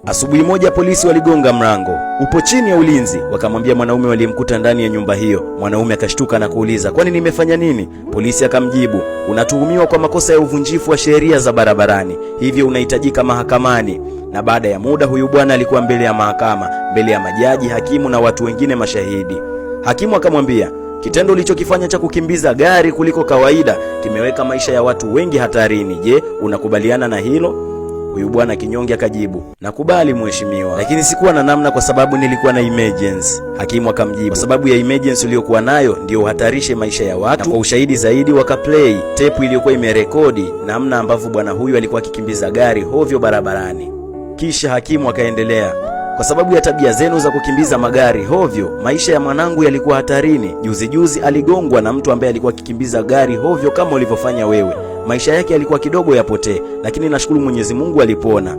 Asubuhi moja polisi waligonga mlango. Upo chini ya ulinzi, wakamwambia mwanaume waliyemkuta ndani ya nyumba hiyo. Mwanaume akashtuka na kuuliza, kwani nimefanya nini? Polisi akamjibu, unatuhumiwa kwa makosa ya uvunjifu wa sheria za barabarani, hivyo unahitajika mahakamani. Na baada ya muda huyu bwana alikuwa mbele ya mahakama, mbele ya majaji, hakimu na watu wengine mashahidi. Hakimu akamwambia, kitendo ulichokifanya cha kukimbiza gari kuliko kawaida kimeweka maisha ya watu wengi hatarini. Je, unakubaliana na hilo? Huyu bwana kinyonge akajibu, nakubali mheshimiwa, lakini sikuwa na namna kwa sababu nilikuwa na emergency. Hakimu akamjibu, kwa sababu ya emergency uliyokuwa nayo ndio uhatarishe maisha ya watu. Na kwa ushahidi zaidi wakaplay tape iliyokuwa imerekodi namna ambavyo bwana huyu alikuwa akikimbiza gari hovyo barabarani. Kisha hakimu akaendelea, kwa sababu ya tabia zenu za kukimbiza magari hovyo, maisha ya mwanangu yalikuwa hatarini. Juzi aligongwa na mtu ambaye alikuwa akikimbiza gari hovyo kama ulivyofanya wewe. Maisha yake yalikuwa kidogo yapotee, lakini nashukuru Mwenyezi Mungu alipona.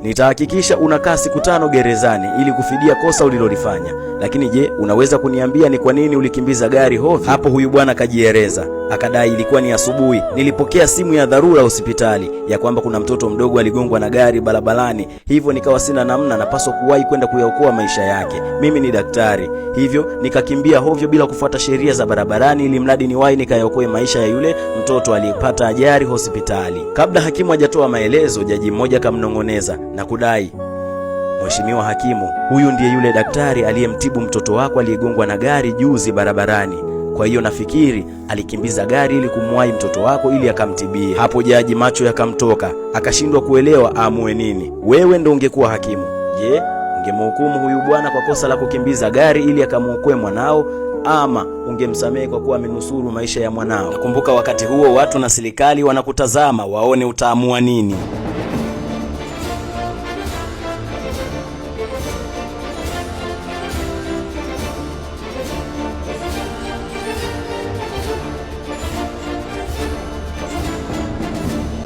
Nitahakikisha unakaa siku 5 gerezani ili kufidia kosa ulilolifanya. Lakini je, unaweza kuniambia ni kwa nini ulikimbiza gari hovyo? Hapo huyu bwana akajieleza, akadai ilikuwa ni asubuhi, nilipokea simu ya dharura hospitali ya kwamba kuna mtoto mdogo aligongwa na gari barabarani, hivyo nikawa sina namna, napaswa kuwahi kwenda kuyaokoa maisha yake. Mimi ni daktari, hivyo nikakimbia hovyo bila kufuata sheria za barabarani ili mradi niwahi nikayaokoe maisha ya yule mtoto aliyepata ajali hospitali. Kabla hakimu hajatoa maelezo, jaji mmoja kamnongoneza na kudai, Mheshimiwa hakimu, huyu ndiye yule daktari aliyemtibu mtoto wako aliyegongwa na gari juzi barabarani. Kwa hiyo nafikiri alikimbiza gari ili kumwahi mtoto wako ili akamtibie. Hapo jaji macho yakamtoka, akashindwa kuelewa aamue nini. Wewe ndo ungekuwa hakimu, je, ungemhukumu huyu bwana kwa kosa la kukimbiza gari ili akamuokoe mwanao, ama ungemsamehe kwa kuwa amenusuru maisha ya mwanao? Nakumbuka wakati huo watu na serikali wanakutazama waone utaamua nini.